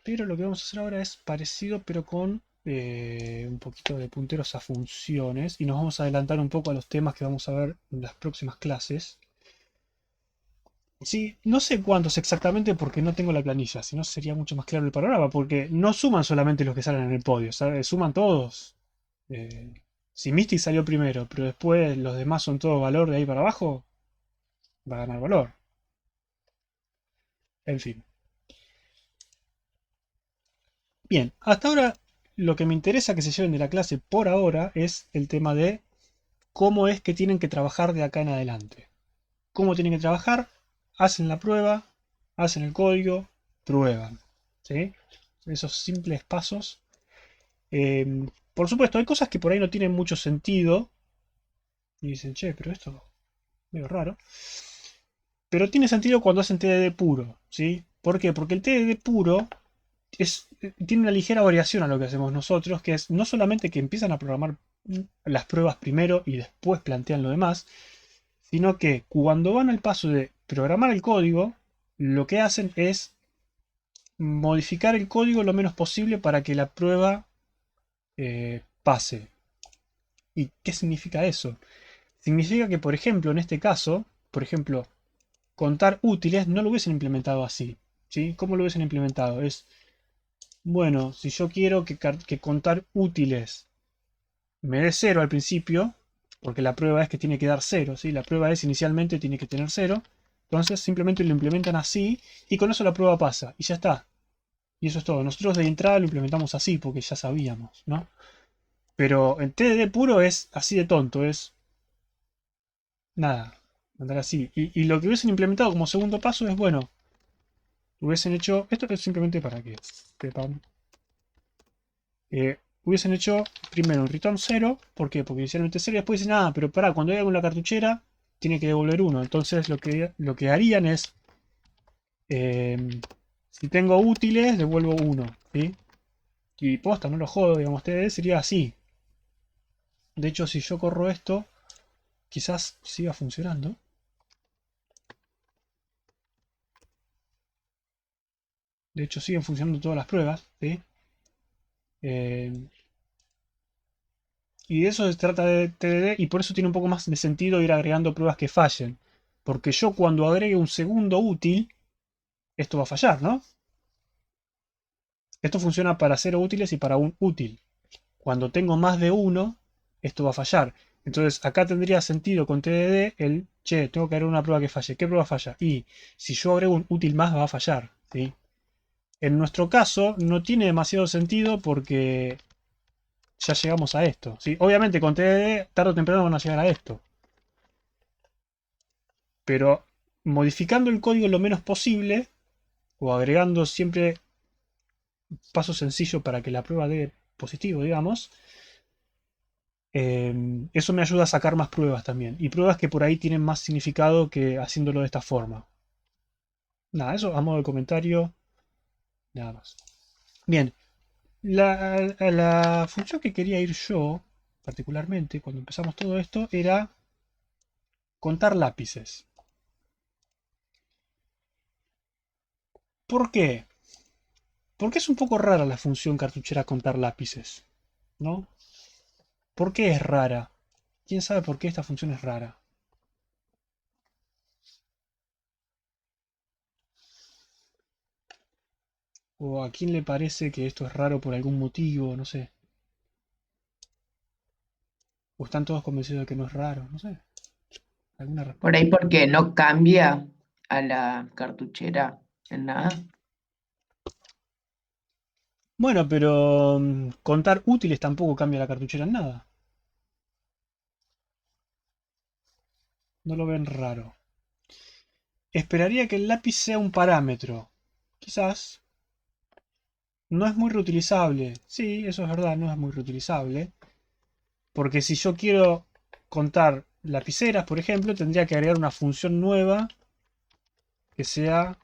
Pero lo que vamos a hacer ahora es parecido, pero con un poquito de punteros a funciones. Y nos vamos a adelantar un poco a los temas que vamos a ver en las próximas clases. Sí, no sé cuántos exactamente porque no tengo la planilla, si no sería mucho más claro el panorama, porque no suman solamente los que salen en el podio, ¿sabes? Suman todos. Eh, si Mystic salió primero, pero después los demás son todo valor de ahí para abajo, va a ganar valor. En fin. Bien, hasta ahora lo que me interesa que se lleven de la clase por ahora es el tema de cómo es que tienen que trabajar de acá en adelante. Cómo tienen que trabajar, hacen la prueba, hacen el código, prueban. ¿Sí? Esos simples pasos. Por supuesto, hay cosas que por ahí no tienen mucho sentido. Y dicen, che, pero esto es medio raro. Pero tiene sentido cuando hacen TDD puro. ¿Sí? ¿Por qué? Porque el TDD puro tiene una ligera variación a lo que hacemos nosotros, que es no solamente que empiezan a programar las pruebas primero y después plantean lo demás, sino que cuando van al paso de programar el código, lo que hacen es modificar el código lo menos posible para que la prueba pase. ¿Y qué significa eso? Significa que, por ejemplo, en este caso, por ejemplo, contar útiles no lo hubiesen implementado así. ¿Sí? ¿Cómo lo hubiesen implementado? Es, bueno, si yo quiero que contar útiles me dé 0 al principio, porque la prueba es que tiene que dar 0, ¿sí? La prueba es inicialmente tiene que tener 0, entonces simplemente lo implementan así y con eso la prueba pasa y ya está. Y eso es todo. Nosotros de entrada lo implementamos así porque ya sabíamos, ¿no? Pero en TDD puro es así de tonto, es nada, andar así. Y lo que hubiesen implementado como segundo paso es, bueno, hubiesen hecho, esto es simplemente para que sepan, hubiesen hecho primero un return 0, ¿por qué? Porque inicialmente 0 y después dicen, ah, pero pará, cuando hay algo en la cartuchera, tiene que devolver 1. Entonces lo que harían es, eh, si tengo útiles, devuelvo 1, ¿sí? Y posta, no lo jodo, digamos, TDD sería así. De hecho, si yo corro esto, quizás siga funcionando. De hecho, siguen funcionando todas las pruebas, ¿sí? Eh, y de eso se trata de TDD y por eso tiene un poco más de sentido ir agregando pruebas que fallen. Porque yo cuando agregue un segundo útil, esto va a fallar, ¿no? Esto funciona para 0 útiles y para un útil. Cuando tengo más de uno, esto va a fallar. Entonces acá tendría sentido con TDD el, che, tengo que agregar una prueba que falle. ¿Qué prueba falla? Y si yo agrego un útil más va a fallar, ¿sí? En nuestro caso no tiene demasiado sentido porque ya llegamos a esto, ¿sí? Obviamente con TDD tarde o temprano van a llegar a esto. Pero modificando el código lo menos posible o agregando siempre paso sencillo para que la prueba dé positivo, digamos, eso me ayuda a sacar más pruebas también. Y pruebas que por ahí tienen más significado que haciéndolo de esta forma. Nada, eso a modo de comentario, nada más. Bien, la función que quería ir yo, particularmente, cuando empezamos todo esto, era contar lápices. ¿Por qué? Porque es un poco rara la función cartuchera contar lápices, ¿no? ¿Por qué es rara? ¿Quién sabe por qué esta función es rara? ¿O a quién le parece que esto es raro por algún motivo? No sé. ¿O están todos convencidos de que no es raro? No sé. ¿Alguna Por respuesta? ahí porque no cambia a la cartuchera en nada. Bueno, pero contar útiles tampoco cambia la cartuchera en nada. No lo ven raro. Esperaría que el lápiz sea un parámetro. Quizás. No es muy reutilizable. Sí, eso es verdad, no es muy reutilizable. Porque si yo quiero contar lapiceras, por ejemplo, tendría que agregar una función nueva que sea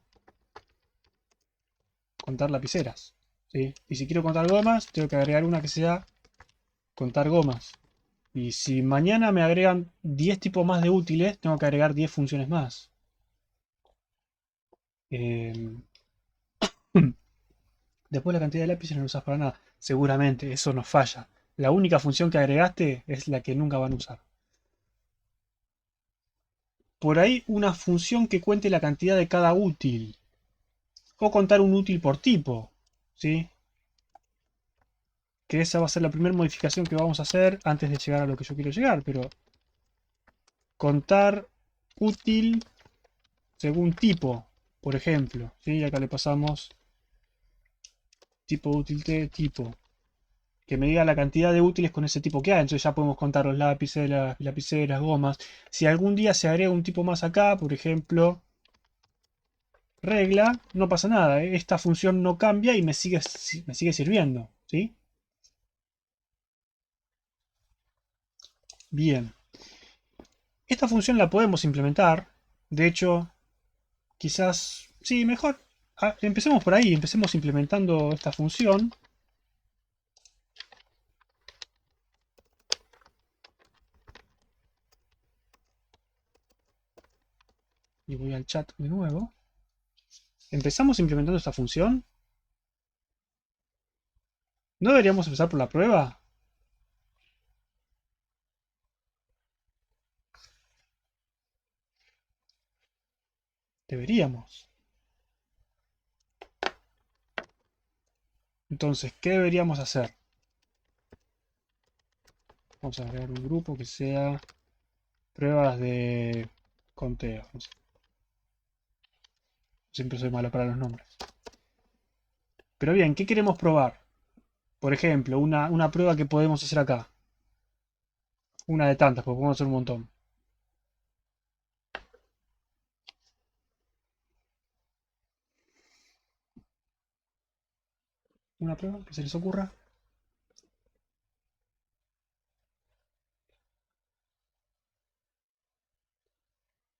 contar lapiceras. ¿Sí? Y si quiero contar gomas, tengo que agregar una que sea contar gomas. Y si mañana me agregan 10 tipos más de útiles, tengo que agregar 10 funciones más. Eh, Después la cantidad de lápices no lo usas para nada. Seguramente, eso nos falla. La única función que agregaste es la que nunca van a usar. Por ahí una función que cuente la cantidad de cada útil. O contar un útil por tipo. ¿Sí? Que esa va a ser la primera modificación que vamos a hacer antes de llegar a lo que yo quiero llegar. Pero contar útil según tipo, por ejemplo. ¿Sí? Acá le pasamos tipo útil t, tipo. Que me diga la cantidad de útiles con ese tipo que hay. Entonces ya podemos contar los lápices, las lapiceras, gomas. Si algún día se agrega un tipo más acá, por ejemplo, regla, no pasa nada. Esta función no cambia y me sigue sirviendo. ¿Sí? Bien. Esta función la podemos implementar. De hecho, quizás... Sí, mejor. Empecemos por ahí. Empecemos implementando esta función. Y voy al chat de nuevo. Empezamos implementando esta función. ¿No deberíamos empezar por la prueba? Deberíamos. Entonces, ¿qué deberíamos hacer? Vamos a crear un grupo que sea pruebas de conteo. No sé. Siempre soy malo para los nombres. Pero bien, ¿qué queremos probar? Por ejemplo, una prueba que podemos hacer acá. Una de tantas, porque podemos hacer un montón. Una prueba que se les ocurra.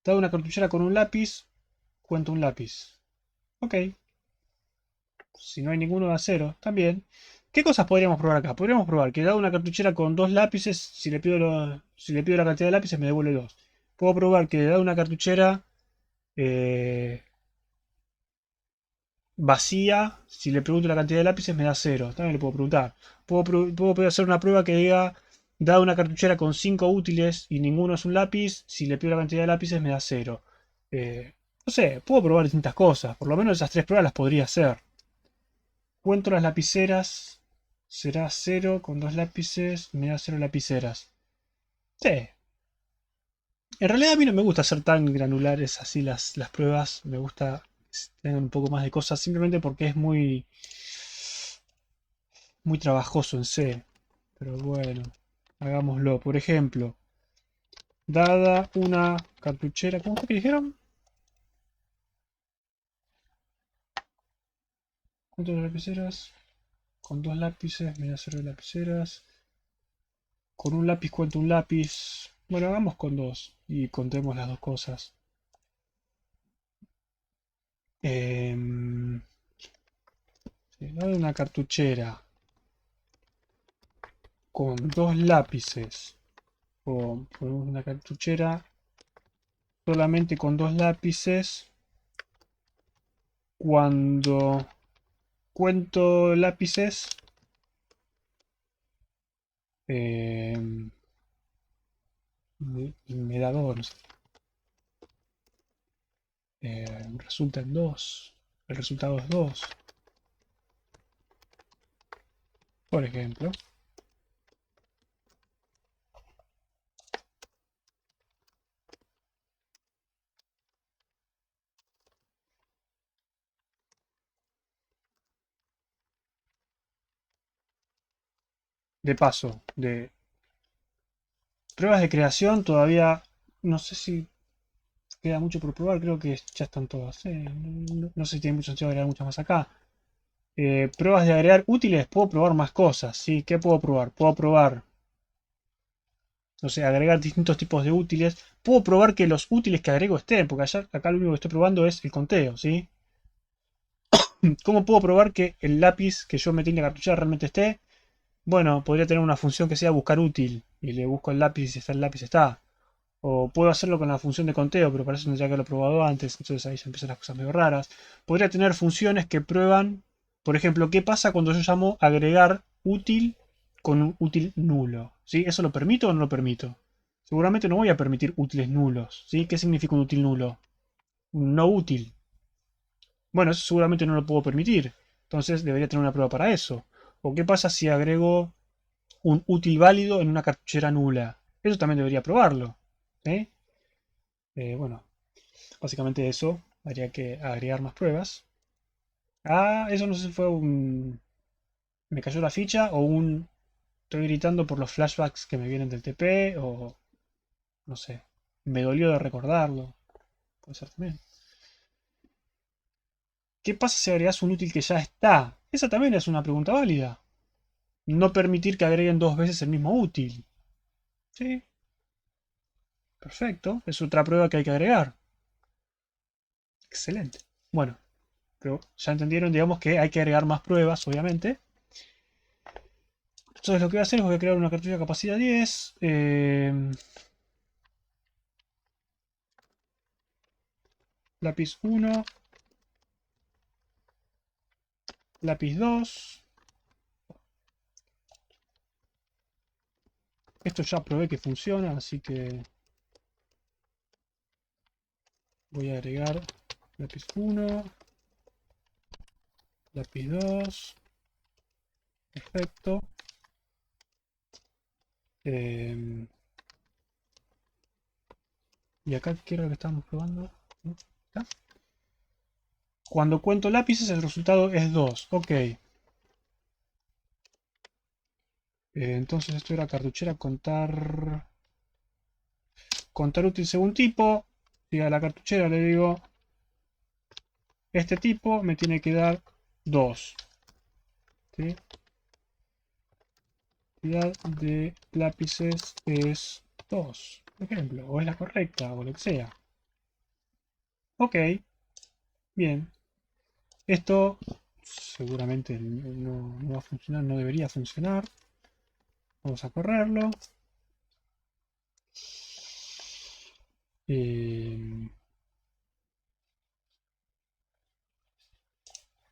Dado una cartuchera con un lápiz, cuento un lápiz. Ok. Si no hay ninguno da cero, también. ¿Qué cosas podríamos probar acá? Podríamos probar que dado una cartuchera con dos lápices, si le pido la cantidad de lápices me devuelve dos. Puedo probar que dado una cartuchera eh, vacía, si le pregunto la cantidad de lápices me da cero. También le puedo preguntar. Puedo hacer una prueba que diga, dado una cartuchera con 5 útiles y ninguno es un lápiz, si le pido la cantidad de lápices me da cero. No sé, puedo probar distintas cosas. Por lo menos esas tres pruebas las podría hacer. Cuento las lapiceras. Será cero con dos lápices. Me da cero lapiceras. Sí. En realidad a mí no me gusta hacer tan granulares así las pruebas. Me gusta que tengan un poco más de cosas. Simplemente porque es muy trabajoso en C. Pero bueno, hagámoslo. Por ejemplo, dada una cartuchera. ¿Cómo fue que dijeron? ¿Cuántas lapiceras? Con dos lápices me da cero lapiceras. Con un lápiz cuento un lápiz. Bueno, hagamos con dos y contemos las dos cosas. Si doy una cartuchera con dos lápices o ponemos una cartuchera solamente con dos lápices cuando cuento lápices em, me da dos, no sé. Resulta en dos. El resultado es dos, por ejemplo. De paso, de pruebas de creación todavía no sé si queda mucho por probar, creo que ya están todas. No sé si tiene mucho sentido agregar muchas más acá. Pruebas de agregar útiles, puedo probar más cosas, ¿sí? ¿Qué puedo probar? Puedo probar, no sé, agregar distintos tipos de útiles. Puedo probar que los útiles que agrego estén, porque acá lo único que estoy probando es el conteo, ¿sí? ¿Cómo puedo probar que el lápiz que yo metí en la cartuchera realmente esté? Bueno, podría tener una función que sea buscar útil, y le busco el lápiz y si está el lápiz está. O puedo hacerlo con la función de conteo, pero para eso tendría que haberlo probado antes, entonces ahí ya empiezan las cosas medio raras. Podría tener funciones que prueban Por ejemplo, ¿qué pasa cuando yo llamo agregar útil con un útil nulo? ¿Sí? ¿Eso lo permito o no lo permito? Seguramente no voy a permitir útiles nulos. ¿Sí? ¿Qué significa un útil nulo? Un no útil. Bueno, eso seguramente no lo puedo permitir. Entonces debería tener una prueba para eso. ¿O qué pasa si agrego un útil válido en una cartuchera nula? Eso también debería probarlo. ¿Sí? Bueno, básicamente eso. Habría que agregar más pruebas. Ah, eso no sé si fue un... Me cayó la ficha o un... Estoy gritando por los flashbacks que me vienen del TP o... No sé. Me dolió de recordarlo. Puede ser también. ¿Qué pasa si agregas un útil que ya está? Esa también es una pregunta válida. No permitir que agreguen dos veces el mismo útil. Sí, perfecto. Es otra prueba que hay que agregar. Excelente. Bueno, pero ya entendieron, digamos que hay que agregar más pruebas, obviamente. Entonces lo que voy a hacer es voy a crear una cartucha de capacidad 10. Lápiz 1, lápiz 2. Esto ya probé que funciona, así que voy a agregar lápiz 1, lápiz 2. Perfecto. Eh, y acá, ¿qué era lo que estábamos probando? ¿No? ¿Está? Cuando cuento lápices, el resultado es 2. Ok. Entonces esto era cartuchera contar. Contar útil según tipo. Y a la cartuchera le digo, este tipo me tiene que dar 2. ¿Sí? La cantidad de lápices es 2, por ejemplo, o es la correcta, o lo que sea. Ok, bien. Esto seguramente no va a funcionar, no debería funcionar. Vamos a correrlo. Eh,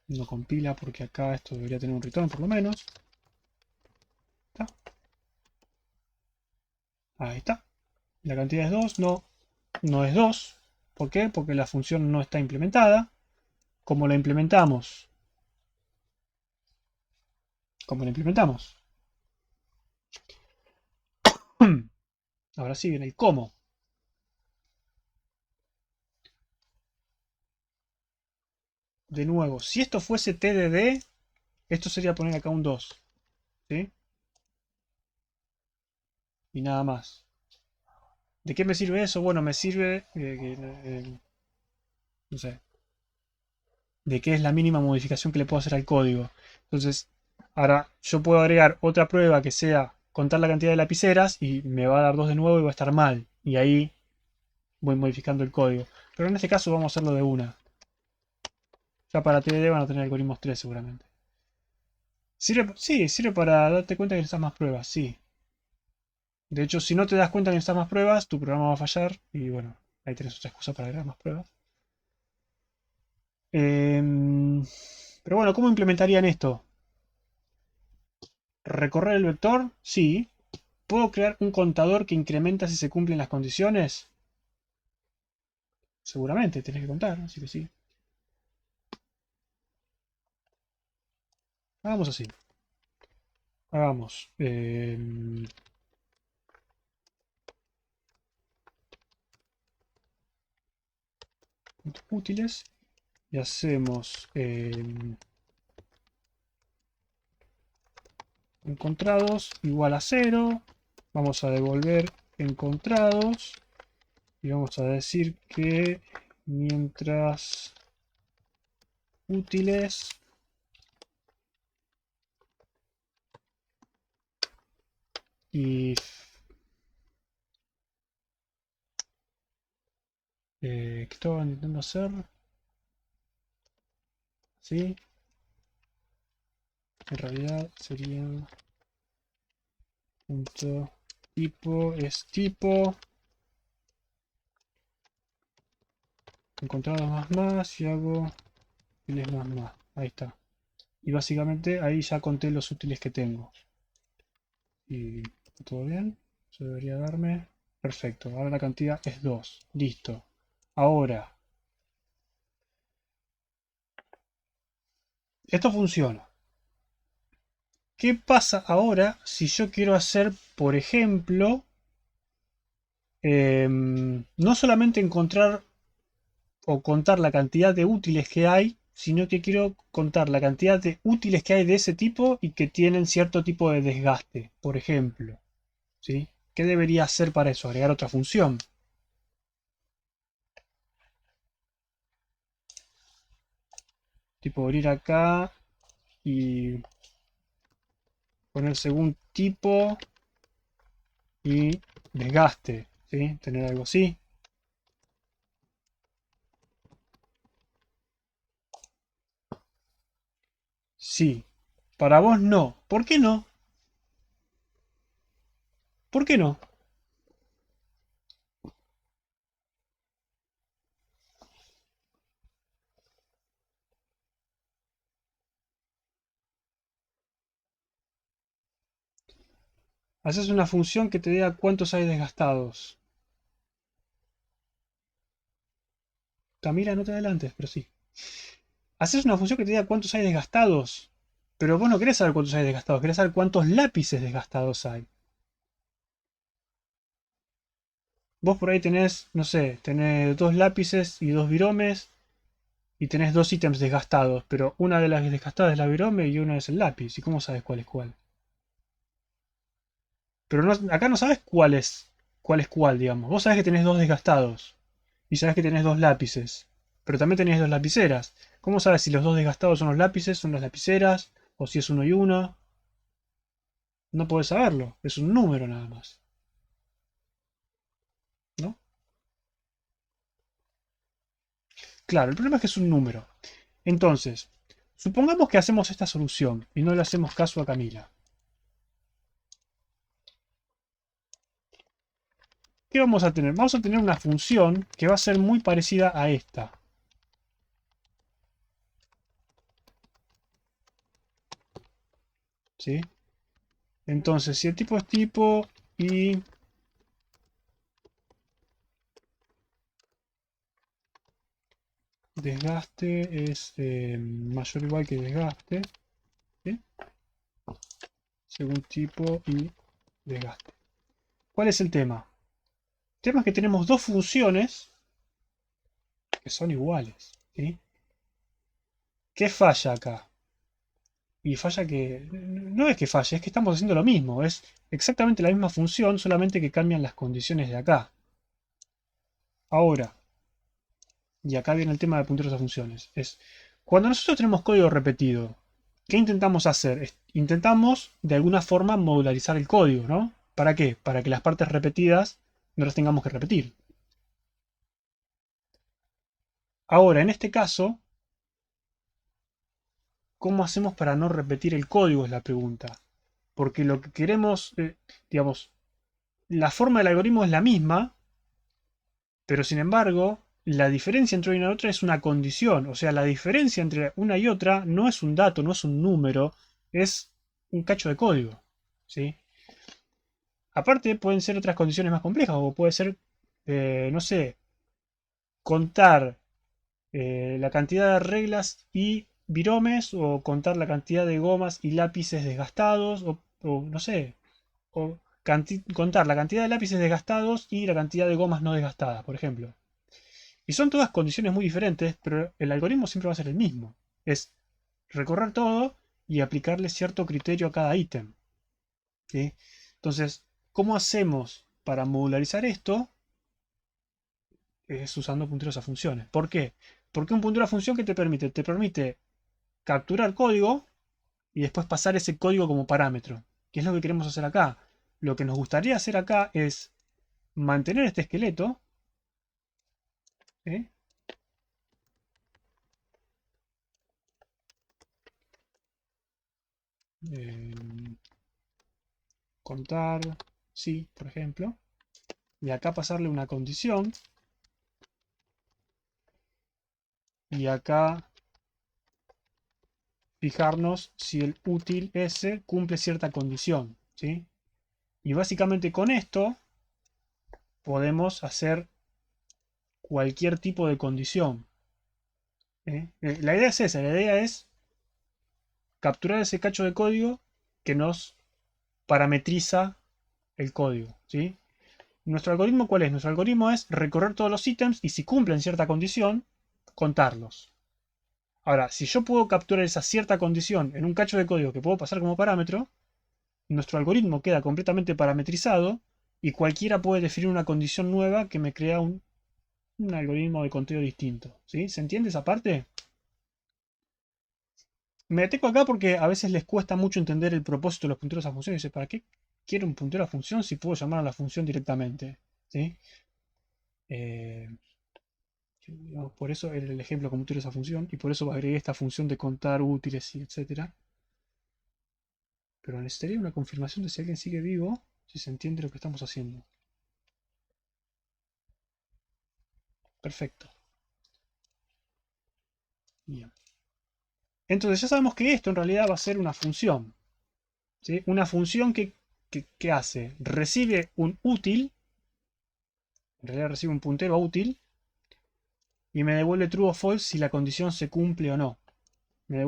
no compila porque acá esto debería tener un return por lo menos. ¿Está? Ahí está. La cantidad es 2, no, no es 2. ¿Por qué? Porque la función no está implementada. ¿Cómo la implementamos? ¿Cómo la implementamos? Ahora sí viene el cómo. De nuevo, si esto fuese TDD, esto sería poner acá un 2. ¿Sí? Y nada más. ¿De qué me sirve eso? Bueno, me sirve, no sé, de qué es la mínima modificación que le puedo hacer al código. Entonces, ahora yo puedo agregar otra prueba que sea contar la cantidad de lapiceras y me va a dar 2 de nuevo y va a estar mal. Y ahí voy modificando el código. Pero en este caso vamos a hacerlo de una. Ya para TDD van a tener algoritmos 3 seguramente. Sirve, sí, sirve para darte cuenta que necesitas más pruebas, sí. De hecho, si no te das cuenta que necesitas más pruebas, tu programa va a fallar y bueno, ahí tenés otra excusa para agregar más pruebas. Pero bueno, ¿cómo implementarían esto? ¿Recorrer el vector? Sí. ¿Puedo crear un contador que incrementa si se cumplen las condiciones? Seguramente, tenés que contar, así que sí. Hagamos así. Hagamos puntos útiles y hacemos encontrados igual a 0. Vamos a devolver encontrados y vamos a decir que mientras útiles y ¿qué estaba intentando hacer? ¿Sí? En realidad sería punto tipo es tipo encontrados más más y hago files más más. Ahí está. Y básicamente ahí ya conté los útiles que tengo. Y todo bien. Eso debería darme. Perfecto. Ahora la cantidad es 2. Listo. Ahora, esto funciona. ¿Qué pasa ahora si yo quiero hacer, por ejemplo, no solamente encontrar o contar la cantidad de útiles que hay, sino que quiero contar la cantidad de útiles que hay de ese tipo y que tienen cierto tipo de desgaste, por ejemplo? ¿Sí? ¿Qué debería hacer para eso? Agregar otra función. Tipo venir acá y poner según tipo y desgaste. ¿Sí? Tener algo así. Sí. Para vos no. ¿Por qué no? ¿Por qué no? Haces una función que te diga cuántos hay desgastados. Camila, no te adelantes, pero sí. Haces una función que te diga cuántos hay desgastados. Pero vos no querés saber cuántos hay desgastados, querés saber cuántos lápices desgastados hay. Vos por ahí tenés, no sé, tenés dos lápices y dos viromes y tenés dos ítems desgastados, pero una de las desgastadas es la virome y una es el lápiz. ¿Y cómo sabes cuál es cuál? Pero acá no sabes cuál es cuál, digamos. Vos sabés que tenés dos desgastados y sabés que tenés dos lápices, pero también tenés dos lapiceras. ¿Cómo sabes si los dos desgastados son los lápices, son las lapiceras, o si es uno y uno? No podés saberlo, es un número nada más, ¿no? Claro, el problema es que es un número. Entonces, supongamos que hacemos esta solución y no le hacemos caso a Camila. ¿Qué vamos a tener? Vamos a tener una función que va a ser muy parecida a esta. ¿Sí? Entonces, si el tipo es tipo y desgaste es mayor o igual que desgaste, ¿sí? Según tipo y desgaste. ¿Cuál es el tema? El tema es que tenemos dos funciones que son iguales, ¿sí? ¿Qué falla acá? Y falla que... No es que falle, es que estamos haciendo lo mismo. Es exactamente la misma función, solamente que cambian las condiciones de acá. Ahora, y acá viene el tema de punteros a funciones, es cuando nosotros tenemos código repetido, ¿qué intentamos hacer? Intentamos de alguna forma modularizar el código, ¿no? ¿Para qué? Para que las partes repetidas no las tengamos que repetir. Ahora, en este caso, ¿cómo hacemos para no repetir el código? Es la pregunta. Porque lo que queremos, digamos, la forma del algoritmo es la misma, pero sin embargo, la diferencia entre una y otra es una condición. O sea, la diferencia entre una y otra no es un dato, no es un número, es un cacho de código. ¿Sí? Aparte, pueden ser otras condiciones más complejas, o puede ser, no sé, contar la cantidad de reglas y viromes, o contar la cantidad de gomas y lápices desgastados, o no sé, o contar la cantidad de lápices desgastados y la cantidad de gomas no desgastadas, por ejemplo. Y son todas condiciones muy diferentes, pero el algoritmo siempre va a ser el mismo. Es recorrer todo y aplicarle cierto criterio a cada ítem. ¿Sí? Entonces, ¿cómo hacemos para modularizar esto? Es usando punteros a funciones. ¿Por qué? Porque un puntero a función que te permite, capturar código y después pasar ese código como parámetro. ¿Qué es lo que queremos hacer acá? Lo que nos gustaría hacer acá es mantener este esqueleto. ¿Sí? Eh, contar, sí, por ejemplo. Y acá pasarle una condición. Y acá fijarnos si el útil ese cumple cierta condición, ¿sí? Y básicamente con esto podemos hacer cualquier tipo de condición. La idea es esa, la idea es capturar ese cacho de código que nos parametriza el código, ¿sí? ¿Nuestro algoritmo cuál es? Nuestro algoritmo es recorrer todos los ítems y si cumplen cierta condición, contarlos. Ahora, si yo puedo capturar esa cierta condición en un cacho de código que puedo pasar como parámetro, nuestro algoritmo queda completamente parametrizado y cualquiera puede definir una condición nueva que me crea un algoritmo de conteo distinto, ¿sí? ¿Se entiende esa parte? Me detengo acá porque a veces les cuesta mucho entender el propósito de los punteros a funciones. Dice, ¿para qué quiero un puntero a función si puedo llamar a la función directamente? ¿Sí? Eh, por eso el ejemplo como puntero a función y por eso agregué esta función de contar útiles y etcétera. Pero necesitaría una confirmación de si alguien sigue vivo, si se entiende lo que estamos haciendo. Perfecto. Bien. Entonces ya sabemos que esto en realidad va a ser una función. ¿Sí? Una función que hace, recibe un útil, en realidad recibe un puntero a útil, y me devuelve true o false si la condición se cumple o no. Me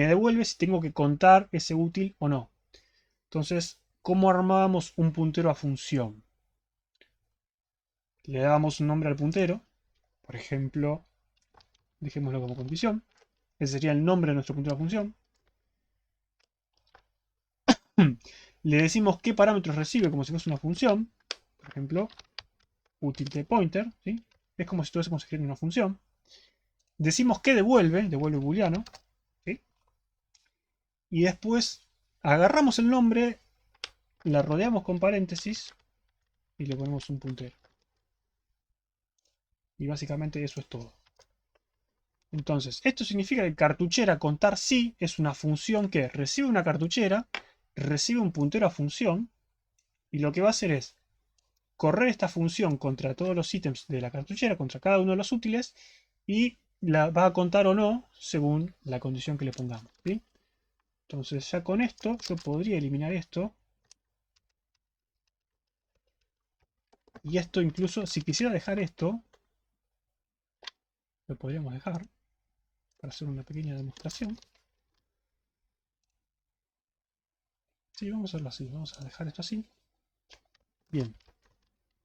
devuelve si tengo que contar ese útil o no. Entonces, ¿cómo armamos un puntero a función? Le damos un nombre al puntero, por ejemplo, dejémoslo como condición. Ese sería el nombre de nuestro puntero a función. Le decimos qué parámetros recibe como si fuese una función. Por ejemplo, utilTypePointer, ¿sí? Es como si estuviésemos escribiendo una función. Decimos que devuelve booleano, ¿sí? Y después agarramos el nombre, la rodeamos con paréntesis y le ponemos un puntero. Y básicamente eso es todo. Entonces, esto significa que cartuchera contar sí es una función que recibe una cartuchera, recibe un puntero a función, y lo que va a hacer es correr esta función contra todos los ítems de la cartuchera, contra cada uno de los útiles, y la va a contar o no según la condición que le pongamos, ¿sí? Entonces ya con esto yo podría eliminar esto. Y esto incluso, si quisiera dejar esto, lo podríamos dejar para hacer una pequeña demostración. Sí, vamos a hacerlo así, vamos a dejar esto así. Bien.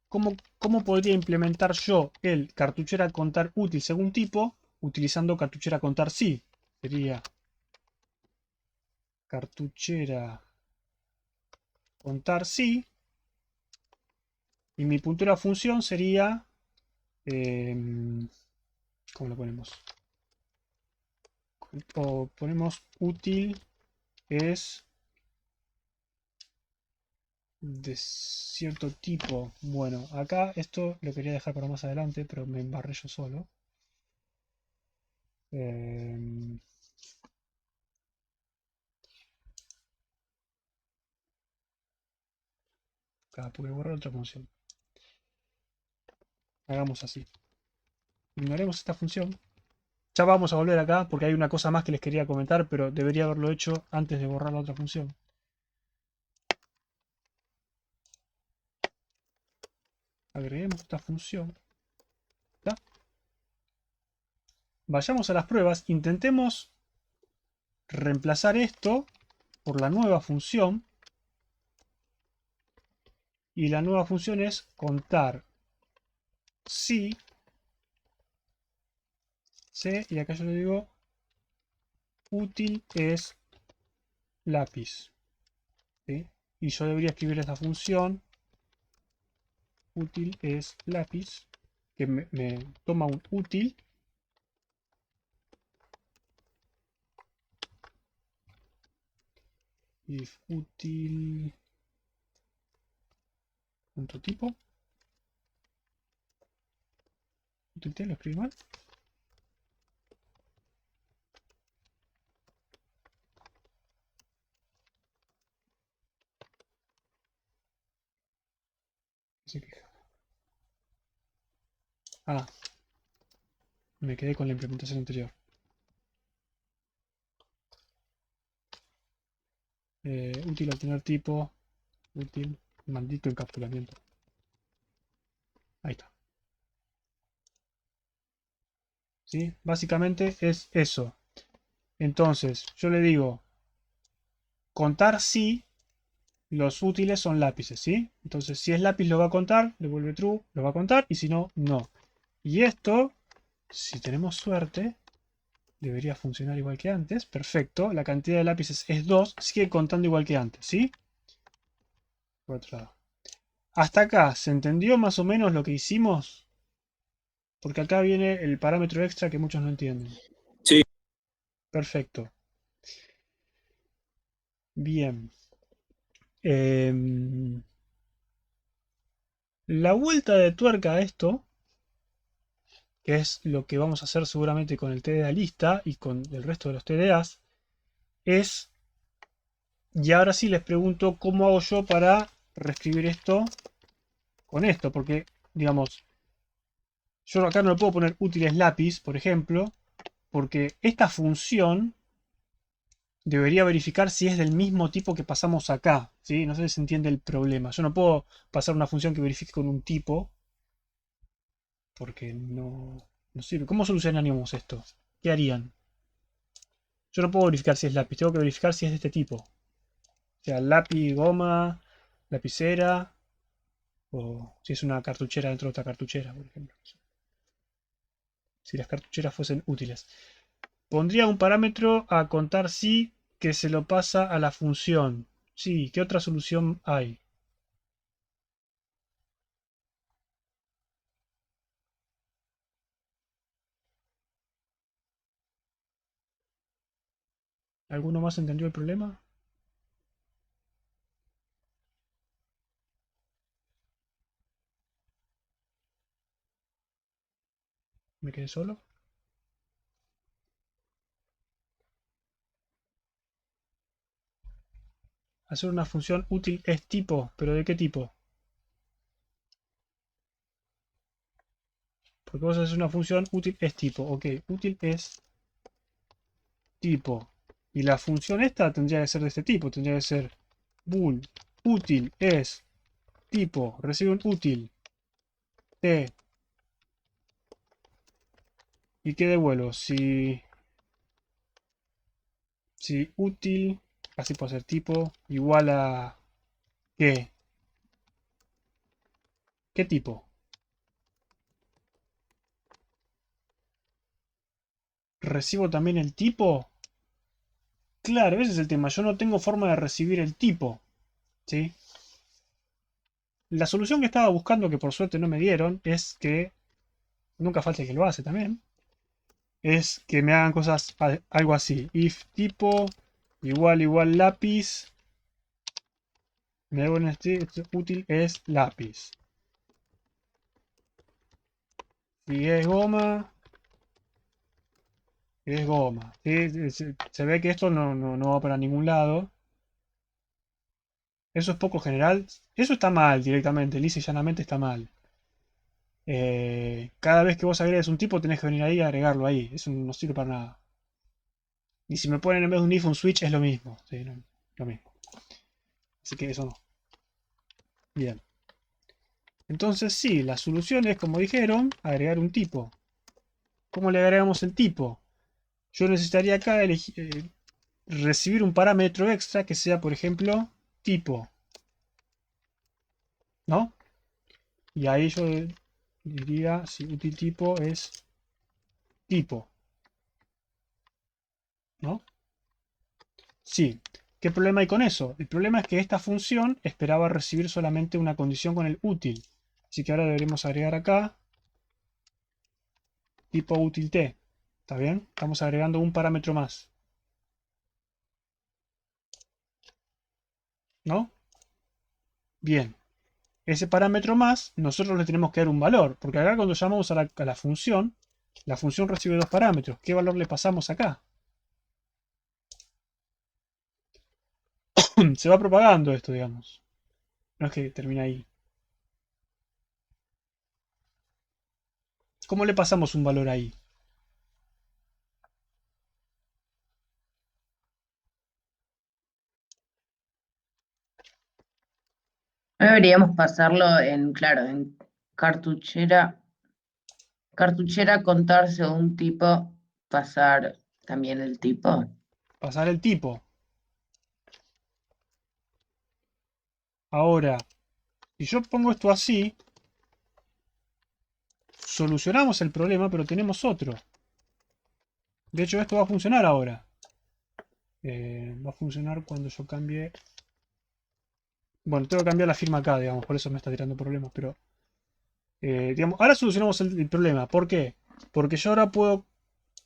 ¿Cómo podría implementar yo el cartuchera contar útil según tipo utilizando cartuchera contar sí? Sería cartuchera contar sí. Y mi puntero a función sería... ¿cómo lo ponemos? O ponemos útil es de cierto tipo. Bueno, acá esto lo quería dejar para más adelante, pero me embarré yo solo. Eh, acá pude borrar otra función. Hagamos así. Ignoremos esta función. Ya vamos a volver acá porque hay una cosa más que les quería comentar, pero debería haberlo hecho antes de borrar la otra función. Agreguemos esta función. ¿Está? Vayamos a las pruebas. Intentemos reemplazar esto por la nueva función. Y la nueva función es contar si C, y acá yo le digo útil es lápiz. ¿Sí? Y yo debería escribir esta función útil es lápiz que me toma un útil if útil punto tipo útil t lo escribí mal. Se queja. Ah, me quedé con la implementación anterior. Útil obtener tipo. Útil. Maldito encapsulamiento. Ahí está. ¿Sí? Básicamente es eso. Entonces, yo le digo, contar si los útiles son lápices, ¿sí? Entonces, si es lápiz lo va a contar, le vuelve true, lo va a contar, y si no, no. Y esto, si tenemos suerte, debería funcionar igual que antes. Perfecto, la cantidad de lápices es 2, sigue contando igual que antes, ¿sí? Por otro lado. Hasta acá, ¿se entendió más o menos lo que hicimos? Porque acá viene el parámetro extra que muchos no entienden. Sí. Perfecto. Bien. Em, la vuelta de tuerca a esto, que es lo que vamos a hacer seguramente con el TDA lista y con el resto de los TDAs, es, y ahora sí les pregunto cómo hago yo para reescribir esto con esto, porque, digamos, yo acá no le puedo poner útiles lápiz, por ejemplo, porque esta función debería verificar si es del mismo tipo que pasamos acá, ¿sí? No sé si se entiende el problema. Yo no puedo pasar una función que verifique con un tipo, porque no sirve. ¿Cómo solucionaríamos esto? ¿Qué harían? Yo no puedo verificar si es lápiz, tengo que verificar si es de este tipo. O sea, lápiz, goma, lapicera, o si es una cartuchera dentro de otra cartuchera, por ejemplo. Si las cartucheras fuesen útiles. Pondría un parámetro a contar si que se lo pasa a la función. Sí, ¿qué otra solución hay? ¿Alguno más entendió el problema? ¿Me quedé solo? Hacer una función útil es tipo, pero ¿de qué tipo? Porque vos haces una función útil es tipo. Ok, útil es tipo. Y la función esta tendría que ser de este tipo. Tendría que ser bool útil es tipo. Recibe un útil. T. ¿Y qué devuelvo? Si útil, así puede ser tipo, igual a ¿qué? ¿Qué tipo? ¿Recibo también el tipo? Claro, ese es el tema. Yo no tengo forma de recibir el tipo. ¿Sí? La solución que estaba buscando, que por suerte no me dieron, es que, nunca falta el que lo hace también, es que me hagan cosas algo así. If tipo igual lápiz, me devuelven este útil es lápiz. Si es goma, es goma. ¿Sí? Se ve que esto no va para ningún lado. Eso es poco general. Eso está mal directamente, lisa y llanamente está mal. Cada vez que vos agregues un tipo tenés que venir ahí y agregarlo ahí. Eso no sirve para nada. Y si me ponen en vez de un if un switch es lo mismo. Sí, lo mismo. Así que eso no. Bien. Entonces sí, la solución es, como dijeron, agregar un tipo. ¿Cómo le agregamos el tipo? Yo necesitaría acá recibir un parámetro extra que sea, por ejemplo, tipo. ¿No? Y ahí yo diría si útil tipo es tipo. ¿No? Sí. ¿Qué problema hay con eso? El problema es que esta función esperaba recibir solamente una condición con el útil. Así que ahora deberemos agregar acá tipo útil t. ¿Está bien? Estamos agregando un parámetro más. ¿No? Bien. Ese parámetro más, nosotros le tenemos que dar un valor. Porque acá cuando llamamos a la función recibe dos parámetros. ¿Qué valor le pasamos acá? Se va propagando esto, digamos. No es que termina ahí. ¿Cómo le pasamos un valor ahí? Deberíamos pasarlo en, claro, en cartuchera, cartuchera contar según tipo, pasar también el tipo. Pasar el tipo. Ahora, si yo pongo esto así, solucionamos el problema, pero tenemos otro. De hecho, esto va a funcionar ahora. Va a funcionar cuando yo cambie... Bueno, tengo que cambiar la firma acá, digamos, por eso me está tirando problemas, pero... digamos, ahora solucionamos el problema. ¿Por qué? Porque yo ahora puedo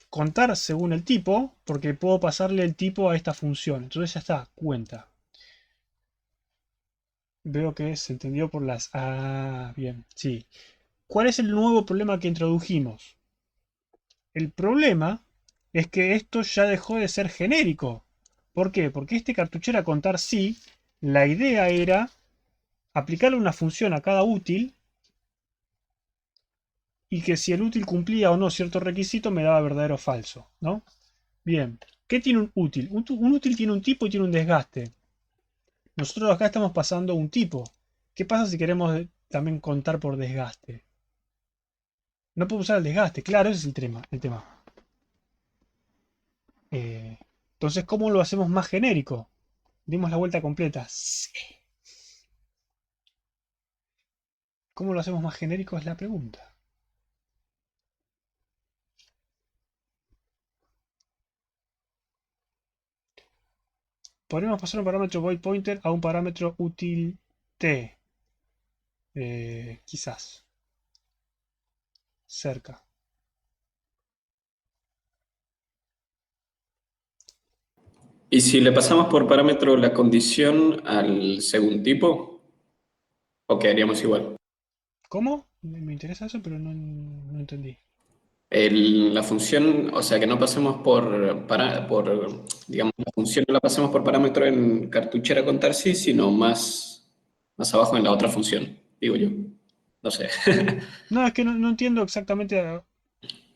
contar según el tipo, porque puedo pasarle el tipo a esta función. Entonces ya está, cuenta. Veo que se entendió por las... Ah, bien, sí. ¿Cuál es el nuevo problema que introdujimos? El problema es que esto ya dejó de ser genérico. ¿Por qué? Porque este cartuchero a contar sí, la idea era aplicarle una función a cada útil y que si el útil cumplía o no cierto requisito me daba verdadero o falso, ¿no? Bien, ¿qué tiene un útil? Un útil tiene un tipo y tiene un desgaste. Nosotros acá estamos pasando un tipo. ¿Qué pasa si queremos también contar por desgaste? No puedo usar el desgaste, claro, ese es el tema. Entonces, ¿cómo lo hacemos más genérico? Dimos la vuelta completa. Sí. ¿Cómo lo hacemos más genérico? Es la pregunta. Podríamos pasar un parámetro void pointer a un parámetro útil t. Quizás. Cerca. ¿Y si le pasamos por parámetro la condición al según tipo? ¿O quedaríamos igual? ¿Cómo? Me interesa eso, pero no entendí. La función, o sea, que no pasemos digamos, la función no la pasemos por parámetro en cartuchera contar sí, sino más abajo en la otra función, digo yo. No sé. No, es que no entiendo exactamente. No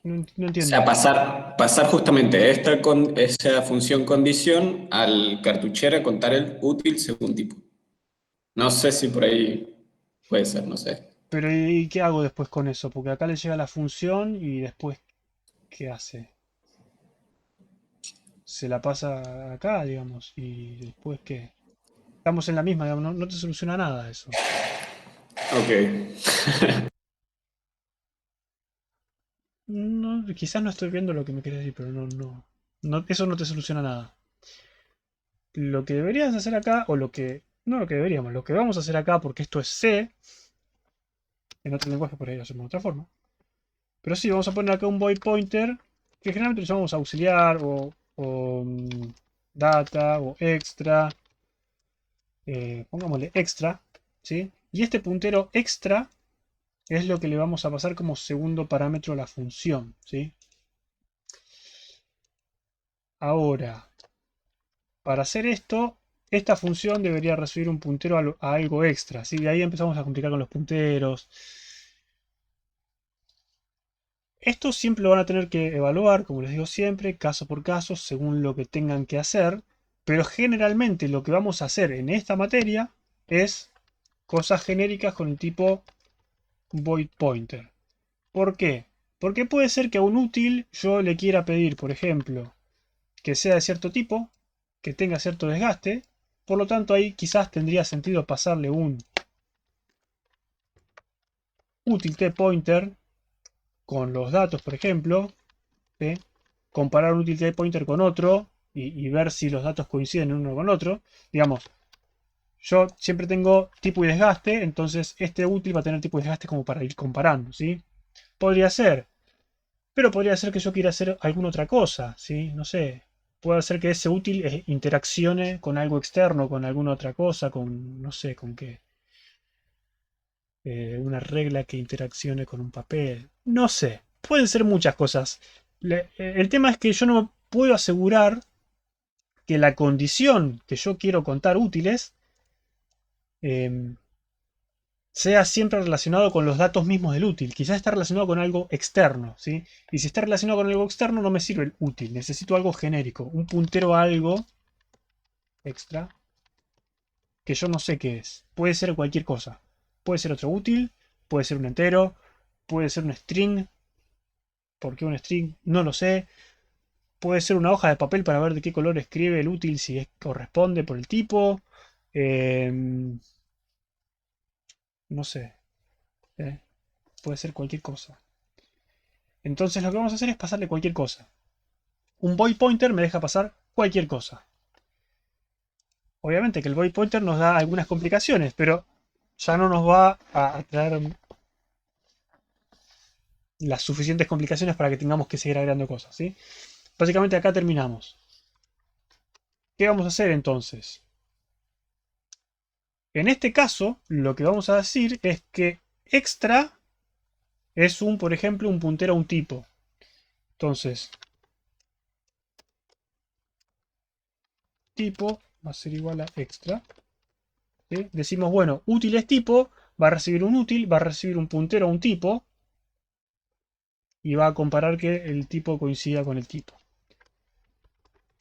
O sea, entiendo. pasar justamente esa función condición al cartuchera contar el útil según tipo. No sé si por ahí puede ser, no sé. Pero ¿y qué hago después con eso? Porque acá le llega la función y después, ¿qué hace? Se la pasa acá, digamos. Y después, ¿qué? Estamos en la misma, digamos. No te soluciona nada eso. Ok. No, quizás no estoy viendo lo que me quieres decir, pero eso no te soluciona nada. Lo que deberías hacer acá, o lo que... No lo que deberíamos, lo que vamos a hacer acá, porque esto es C, en otro lenguaje por ahí lo hacemos de otra forma. Pero sí, vamos a poner acá un void pointer, que generalmente lo llamamos auxiliar, o data, o extra. Pongámosle extra, ¿sí? Y este puntero extra es lo que le vamos a pasar como segundo parámetro a la función, ¿sí? Ahora, para hacer esto, esta función debería recibir un puntero a algo extra, ¿sí? De ahí empezamos a complicar con los punteros. Esto siempre lo van a tener que evaluar, como les digo siempre, caso por caso, según lo que tengan que hacer. Pero generalmente lo que vamos a hacer en esta materia es cosas genéricas con el tipo void pointer. ¿Por qué? Porque puede ser que a un útil yo le quiera pedir, por ejemplo, que sea de cierto tipo, que tenga cierto desgaste. Por lo tanto, ahí quizás tendría sentido pasarle un útil tPointer con los datos, por ejemplo, ¿sí? Comparar un útil tPointer con otro y ver si los datos coinciden uno con otro. Digamos, yo siempre tengo tipo y desgaste, entonces este útil va a tener tipo y desgaste como para ir comparando, ¿sí? Podría ser, pero podría ser que yo quiera hacer alguna otra cosa, ¿sí? No sé. Puede ser que ese útil interaccione con algo externo, con alguna otra cosa, con, no sé, con qué. Una regla que interaccione con un papel. No sé. Pueden ser muchas cosas. El tema es que yo no puedo asegurar que la condición que yo quiero contar útiles eh, sea siempre relacionado con los datos mismos del útil. Quizás está relacionado con algo externo, ¿sí? Y si está relacionado con algo externo no me sirve el útil. Necesito algo genérico, un puntero a algo extra. que yo no sé qué es. Puede ser cualquier cosa. Puede ser otro útil, puede ser un entero, puede ser un string. ¿Por qué un string? No lo sé. Puede ser una hoja de papel para ver de qué color escribe el útil si corresponde por el tipo. No sé. eh, Puede ser cualquier cosa. Entonces lo que vamos a hacer es pasarle cualquier cosa. Un void pointer me deja pasar cualquier cosa. Obviamente que el void pointer nos da algunas complicaciones, pero ya no nos va a traer las suficientes complicaciones para que tengamos que seguir agregando cosas, ¿sí? Básicamente acá terminamos. ¿Qué vamos a hacer entonces? En este caso, lo que vamos a decir es que extra es por ejemplo, un puntero a un tipo. Entonces, tipo va a ser igual a extra. ¿Sí? Decimos, bueno, útil es tipo, va a recibir un útil, va a recibir un puntero a un tipo y va a comparar que el tipo coincida con el tipo.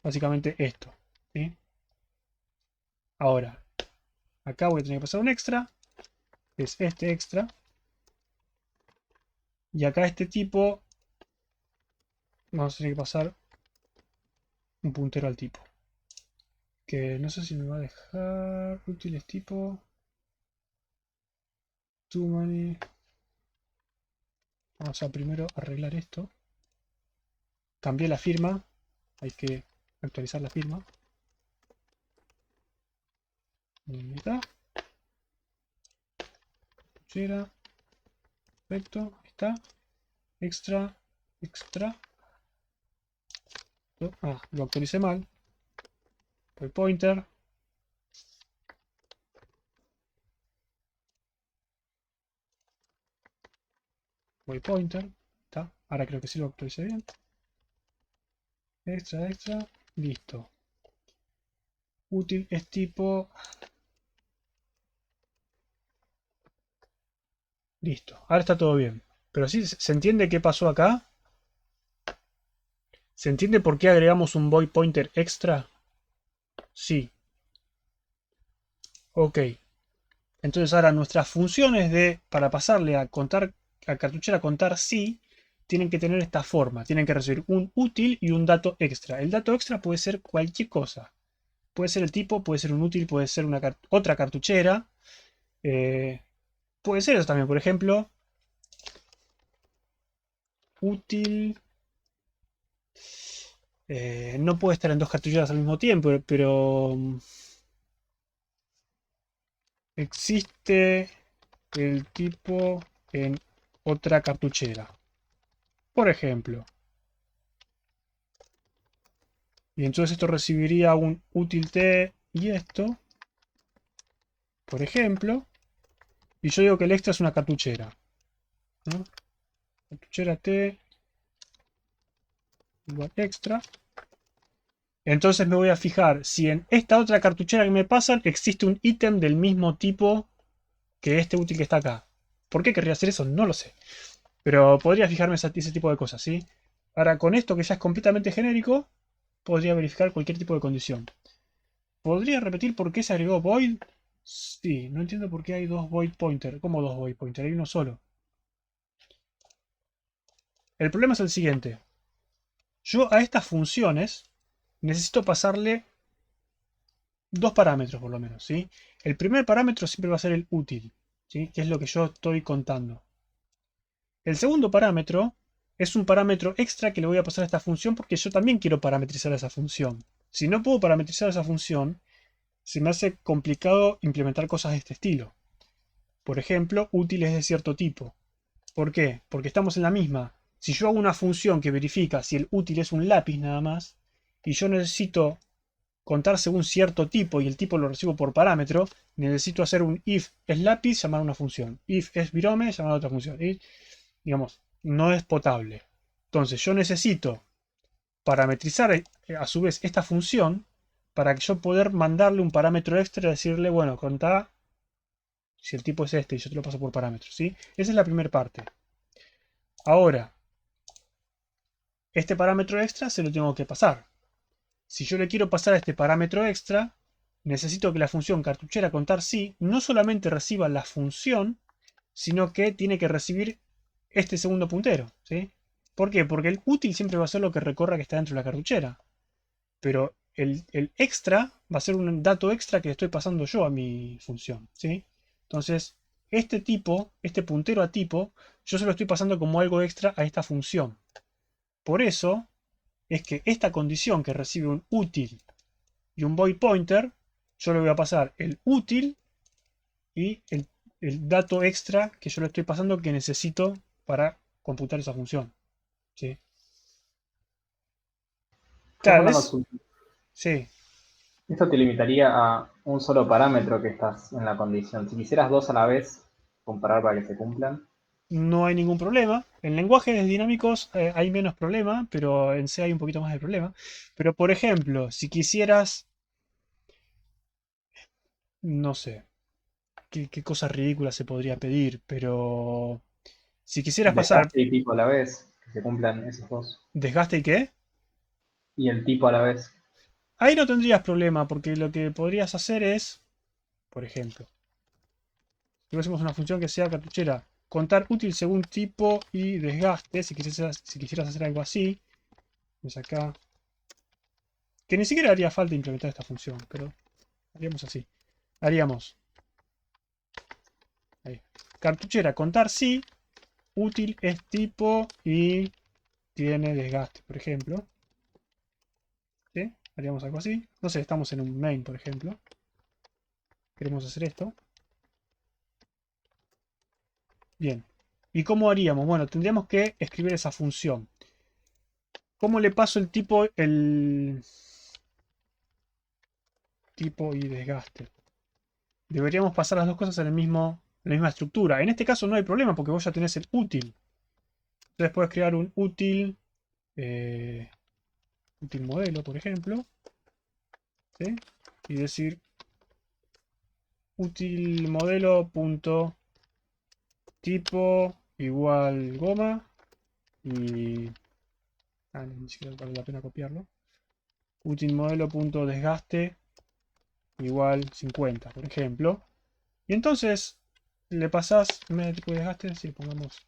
Básicamente esto. ¿Sí? Ahora, acá voy a tener que pasar un extra, que es este extra. Y acá este tipo, vamos a tener que pasar un puntero al tipo. Que no sé si me va a dejar útiles tipo too many. Vamos a primero arreglar esto. Cambié la firma. Hay que actualizar la firma. Ahí está. Llega. Perfecto. Ahí está. Extra. Extra. Ah, lo actualicé mal. Voy pointer. Voy pointer. Está. Ahora creo que sí lo actualicé bien. Extra, extra. Listo. Útil es tipo. Listo. Ahora está todo bien. Pero sí, ¿se entiende qué pasó acá? ¿Se entiende por qué agregamos un void pointer extra? Sí. Ok. Entonces ahora nuestras funciones para pasarle a contar, a cartuchera a contar sí, tienen que tener esta forma. Tienen que recibir un útil y un dato extra. El dato extra puede ser cualquier cosa. Puede ser el tipo, puede ser un útil, puede ser otra cartuchera. eh, Puede ser eso también, por ejemplo. Útil. No puede estar en dos cartucheras al mismo tiempo, pero existe el tipo en otra cartuchera. Por ejemplo. Y entonces esto recibiría un útil t y esto. Por ejemplo. Y yo digo que el extra es una cartuchera. ¿No? Cartuchera t igual extra. Entonces me voy a fijar si en esta otra cartuchera que me pasan existe un ítem del mismo tipo que este útil que está acá. ¿Por qué querría hacer eso? No lo sé. Pero podría fijarme ese tipo de cosas, ¿sí? Ahora, con esto que ya es completamente genérico, podría verificar cualquier tipo de condición. ¿Podría repetir por qué se agregó void? Sí, no entiendo por qué hay dos void pointer. ¿Cómo dos void pointer? Hay uno solo. El problema es el siguiente. Yo a estas funciones necesito pasarle dos parámetros por lo menos, ¿sí? El primer parámetro siempre va a ser el útil, ¿sí? Que es lo que yo estoy contando. El segundo parámetro es un parámetro extra que le voy a pasar a esta función porque yo también quiero parametrizar esa función. Si no puedo parametrizar esa función, se me hace complicado implementar cosas de este estilo. Por ejemplo, útiles de cierto tipo. ¿Por qué? Porque estamos en la misma. Si yo hago una función que verifica si el útil es un lápiz nada más, y yo necesito contar según cierto tipo y el tipo lo recibo por parámetro, necesito hacer un if es lápiz, llamar una función. If es virome, llamar a otra función. Y, digamos, no es potable. Entonces yo necesito parametrizar a su vez esta función para que yo poder mandarle un parámetro extra y decirle, bueno, contá si el tipo es este y yo te lo paso por parámetro, ¿sí? Esa es la primera parte. Ahora, este parámetro extra se lo tengo que pasar. Si yo le quiero pasar a este parámetro extra, necesito que la función cartuchera contar sí no solamente reciba la función, sino que tiene que recibir este segundo puntero, ¿sí? ¿Por qué? Porque el útil siempre va a ser lo que recorra que está dentro de la cartuchera. Pero el extra va a ser un dato extra que le estoy pasando yo a mi función, ¿sí? Entonces, este tipo, este puntero a tipo, yo se lo estoy pasando como algo extra a esta función. Por eso es que esta condición que recibe un útil y un void pointer, yo le voy a pasar el útil y el dato extra que yo le estoy pasando que necesito para computar esa función, ¿sí? Tengo Claro, una consulta. sí. Esto te limitaría a un solo parámetro que estás en la condición. Si quisieras dos a la vez, comparar para que se cumplan. No hay ningún problema. En lenguajes dinámicos hay menos problema, pero en C hay un poquito más de problema. Pero por ejemplo, si quisieras, no sé, qué cosa ridícula se podría pedir, pero si quisieras pasar Desgaste y tipo a la vez, que se cumplan esos dos. desgaste y qué, Y el tipo a la vez. ahí no tendrías problema, porque lo que podrías hacer es, por ejemplo, si tuviésemos una función que sea cartuchera, contar útil según tipo y desgaste, si quisieras hacer algo así, pues acá, que ni siquiera haría falta implementar esta función, pero haríamos así. Haríamos ahí. Cartuchera, contar sí, útil es tipo y tiene desgaste, por ejemplo. ¿Sí? Haríamos algo así. No sé, estamos en un main, por ejemplo. Queremos hacer esto. Bien. ¿Y cómo haríamos? Bueno, tendríamos que escribir esa función. ¿Cómo le paso el tipo y desgaste? Deberíamos pasar las dos cosas en la misma estructura. En este caso no hay problema porque vos ya tenés el útil. Entonces puedes crear un útil, útil modelo, por ejemplo. ¿Sí? Y decir útil modelo punto tipo igual goma y ni siquiera vale la pena copiarlo. Útil modelo punto desgaste igual 50, por ejemplo. Y entonces le pasás en vez de tipo de desgaste, si pongamos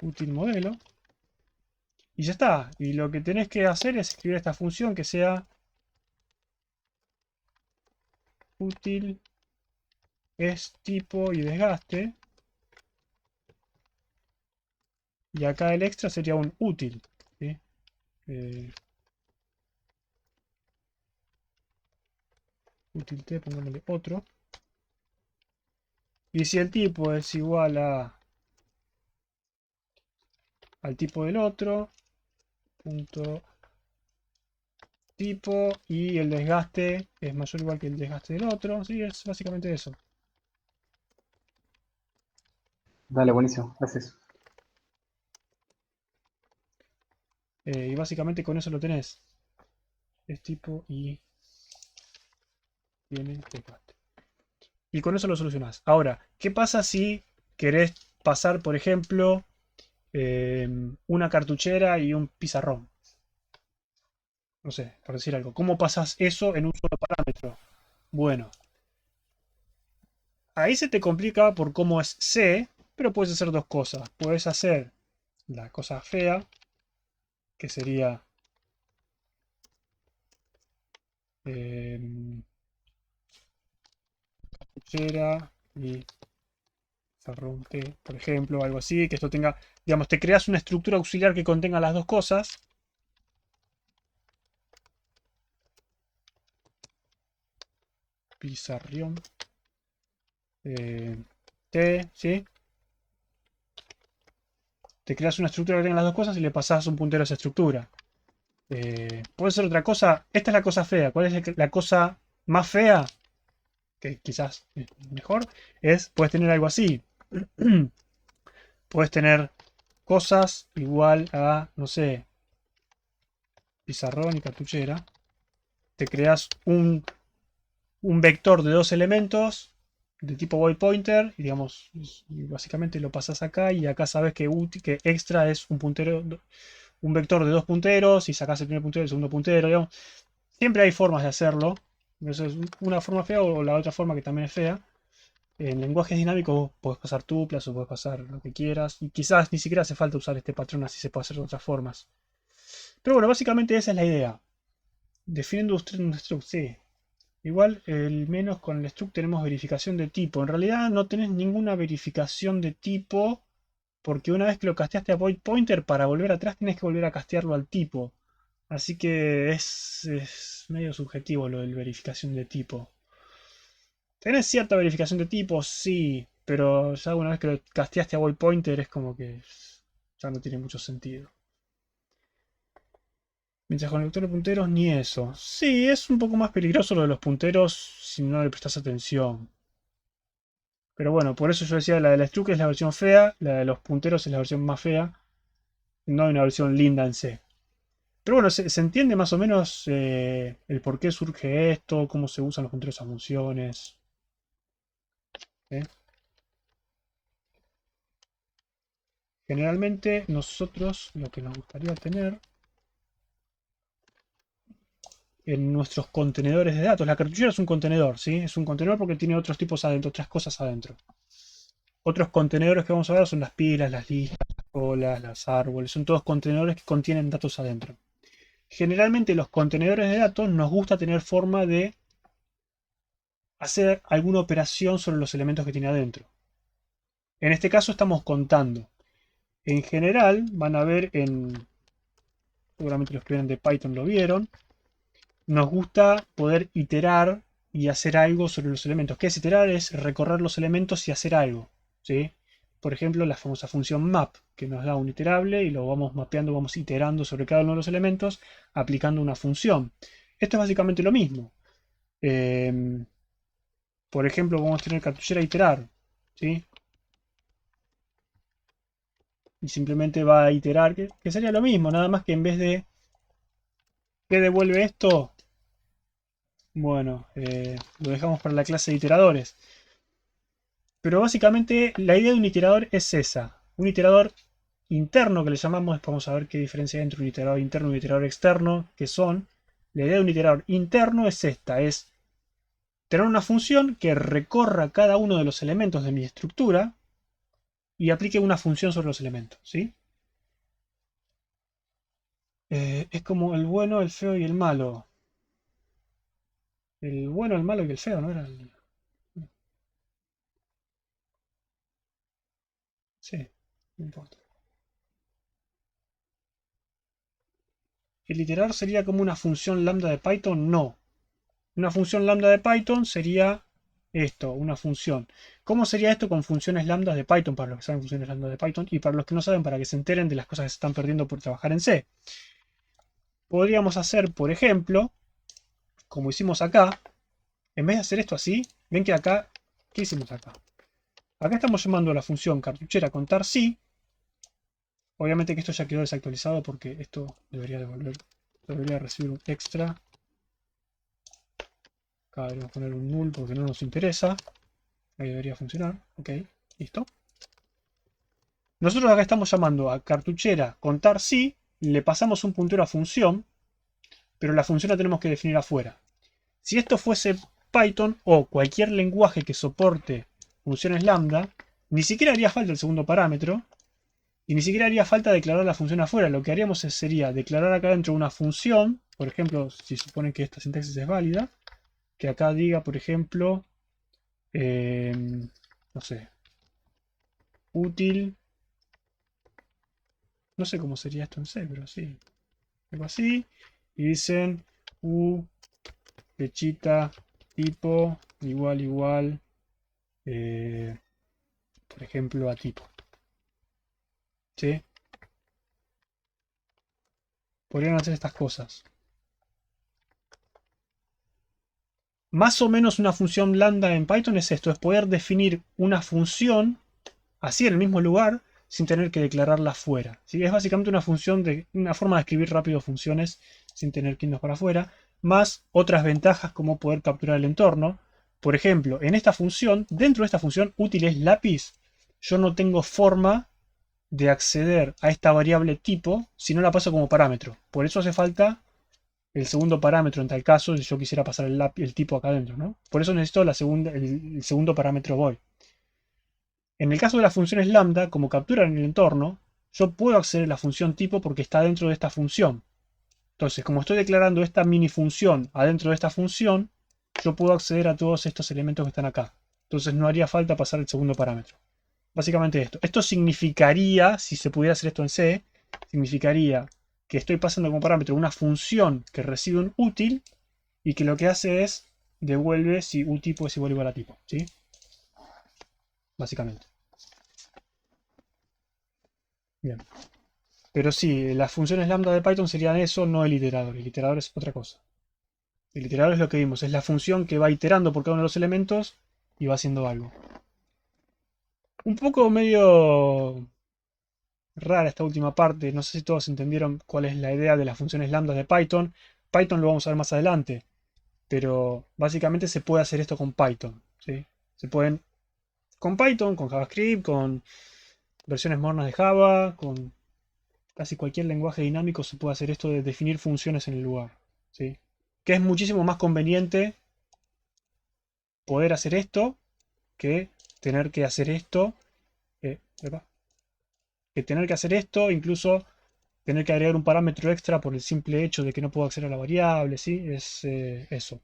útil modelo y ya está. Y lo que tenés que hacer es escribir esta función que sea útil es tipo y desgaste. Y acá el extra sería un útil. ¿Sí? Útil t, pongámosle otro. Y si el tipo es igual al tipo del otro, punto tipo, y el desgaste es mayor o igual que el desgaste del otro. Sí, es básicamente eso. Dale, buenísimo. Gracias. Y básicamente con eso lo tenés. Es tipo y tiene desgaste. Y con eso lo solucionás. Ahora, ¿qué pasa si querés pasar, por ejemplo, una cartuchera y un pizarrón? No sé, por decir algo. ¿Cómo pasas eso en un solo parámetro? Bueno, ahí se te complica por cómo es C, pero puedes hacer dos cosas. Puedes hacer la cosa fea, que sería cartuchera y pizarrón T, por ejemplo, algo así, que esto tenga, digamos, te creas una estructura auxiliar que contenga las dos cosas. Pizarrión T, ¿sí? Te creas una estructura que tenga las dos cosas y le pasas un puntero a esa estructura. Puede ser otra cosa. Esta es la cosa fea. ¿Cuál es la cosa más fea? Que quizás es mejor. Puedes tener algo así. Puedes tener cosas igual a, no sé, pizarrón y cartuchera. Te creas un vector de dos elementos de tipo void pointer y digamos, básicamente lo pasas acá y acá sabes que extra es un puntero, un vector de dos punteros y sacas el primer puntero y el segundo puntero, digamos. Siempre hay formas de hacerlo, Eso es una forma fea o la otra forma que también es fea. En lenguajes dinámicos vos podés pasar tuplas o podés pasar lo que quieras. Y quizás ni siquiera hace falta usar este patrón, así se puede hacer de otras formas. Pero bueno, básicamente esa es la idea. Definiendo un struct, sí. Igual, el menos con el struct tenemos verificación de tipo. En realidad no tenés ninguna verificación de tipo, porque una vez que lo casteaste a void pointer, para volver atrás tienes que volver a castearlo al tipo. Así que es medio subjetivo lo de verificación de tipo. ¿Tenés cierta verificación de tipo? Sí, pero ya una vez que lo casteaste a void pointer es como que ya no tiene mucho sentido. Mientras con el lector de punteros ni eso. Sí, es un poco más peligroso lo de los punteros si no le prestas atención. Pero bueno, por eso yo decía la de la struct es la versión fea, la de los punteros es la versión más fea. No hay una versión linda en C. Pero bueno, se entiende más o menos el por qué surge esto, cómo se usan los punteros a funciones. ¿Eh? Generalmente nosotros lo que nos gustaría tener en nuestros contenedores de datos. La cartuchera es un contenedor, ¿sí? Es un contenedor porque tiene otros tipos adentro, otras cosas adentro. Otros contenedores que vamos a ver son las pilas, las listas, las colas, los árboles. Son todos contenedores que contienen datos adentro. Generalmente los contenedores de datos nos gusta tener forma de hacer alguna operación sobre los elementos que tiene adentro. En este caso estamos contando. En general van a ver seguramente los que vienen de Python lo vieron, nos gusta poder iterar y hacer algo sobre los elementos. ¿Qué es iterar? Es recorrer los elementos y hacer algo, ¿sí? Por ejemplo, la famosa función map, que nos da un iterable y lo vamos mapeando, vamos iterando sobre cada uno de los elementos, aplicando una función. Esto es básicamente lo mismo. Por ejemplo, vamos a tener cartuchera iterar, ¿sí? Y simplemente va a iterar, que sería lo mismo, nada más que en vez de ¿qué devuelve esto? Bueno, lo dejamos para la clase de iteradores. Pero básicamente la idea de un iterador es esa. Un iterador interno que le llamamos, vamos a ver qué diferencia hay entre un iterador interno y un iterador externo, que son. La idea de un iterador interno es esta, es tener una función que recorra cada uno de los elementos de mi estructura y aplique una función sobre los elementos, ¿sí? Es como el bueno, el feo y el malo. El bueno, el malo y el feo, ¿no era? Sí, no importa. ¿El iterar sería como una función lambda de Python? No. Una función lambda de Python sería esto, una función. ¿Cómo sería esto con funciones lambda de Python? Para los que saben funciones lambda de Python y para los que no saben, para que se enteren de las cosas que se están perdiendo por trabajar en C. Podríamos hacer, por ejemplo, como hicimos acá, en vez de hacer esto así, ven que acá, ¿qué hicimos acá? Acá estamos llamando a la función cartuchera contar sí. Obviamente que esto ya quedó desactualizado porque esto debería recibir un extra. Acá deberíamos poner un null porque no nos interesa. Ahí debería funcionar. Ok, listo. Nosotros acá estamos llamando a cartuchera contar sí. Le pasamos un puntero a función. Pero la función la tenemos que definir afuera. Si esto fuese Python o cualquier lenguaje que soporte funciones lambda, ni siquiera haría falta el segundo parámetro. Y ni siquiera haría falta declarar la función afuera. Lo que haríamos sería declarar acá dentro una función. Por ejemplo, si supone que esta sintaxis es válida. Que acá diga, por ejemplo, no sé, útil. No sé cómo sería esto en C, pero sí. Algo así. Y dicen flechita tipo igual. Por ejemplo, a tipo. ¿Sí? Podrían hacer estas cosas. Más o menos una función lambda en Python es esto, es poder definir una función así en el mismo lugar sin tener que declararla fuera. ¿Sí? Es básicamente una función una forma de escribir rápido funciones sin tener que irnos para afuera, más otras ventajas como poder capturar el entorno. Por ejemplo, en esta función, dentro de esta función útil es lápiz, yo no tengo forma de acceder a esta variable tipo si no la paso como parámetro. Por eso hace falta el segundo parámetro en tal caso si yo quisiera pasar el tipo acá adentro, ¿no? Por eso necesito el segundo parámetro void. En el caso de las funciones lambda, como capturan el entorno, yo puedo acceder a la función tipo porque está dentro de esta función. Entonces, como estoy declarando esta mini función adentro de esta función, yo puedo acceder a todos estos elementos que están acá. Entonces no haría falta pasar el segundo parámetro. Básicamente esto. Esto significaría, si se pudiera hacer esto en C, significaría que estoy pasando como parámetro una función que recibe un útil y que lo que hace es devuelve si un tipo es igual a tipo. ¿Sí? Básicamente. Bien. Pero sí, las funciones lambda de Python serían eso, no el iterador. El iterador es otra cosa. El iterador es lo que vimos, es la función que va iterando por cada uno de los elementos y va haciendo algo. Un poco medio rara esta última parte, no sé si todos entendieron cuál es la idea de las funciones lambda de Python. Python lo vamos a ver más adelante, pero básicamente se puede hacer esto con Python. ¿Sí? Se pueden con Python, con JavaScript, con versiones modernas de Java, con casi cualquier lenguaje dinámico se puede hacer esto de definir funciones en el lugar. ¿Sí? Que es muchísimo más conveniente poder hacer esto que tener que hacer esto. Que tener que hacer esto, incluso tener que agregar un parámetro extra por el simple hecho de que no puedo acceder a la variable, ¿sí? Es eso.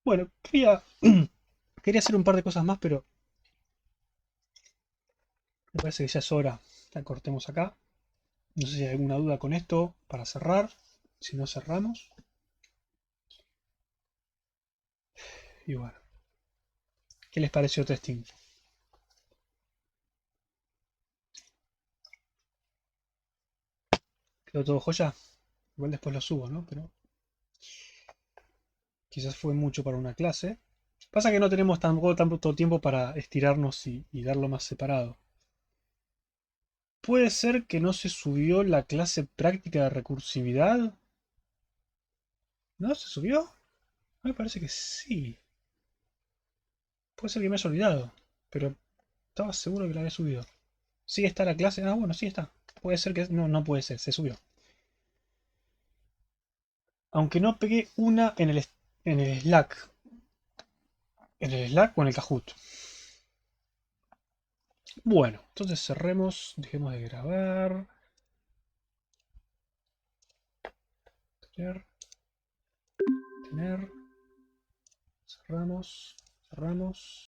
Bueno, quería hacer un par de cosas más, pero me parece que ya es hora. La cortemos acá. No sé si hay alguna duda con esto para cerrar. Si no, cerramos. Y bueno. ¿Qué les pareció testing? ¿Quedó todo joya? Igual después lo subo, ¿no? Pero quizás fue mucho para una clase. Pasa que no tenemos tampoco tanto tiempo para estirarnos y darlo más separado. ¿Puede ser que no se subió la clase práctica de recursividad? ¿No se subió? Me parece que sí. Puede ser que me haya olvidado. Pero estaba seguro que la había subido. ¿Sí está la clase? Ah, bueno, sí está. Puede ser que... No, no puede ser. Se subió. Aunque no pegué una en el Slack. ¿En el Slack o en el Kahoot? Bueno, entonces cerremos. Dejemos de grabar. Tener. Cerramos. Cerramos.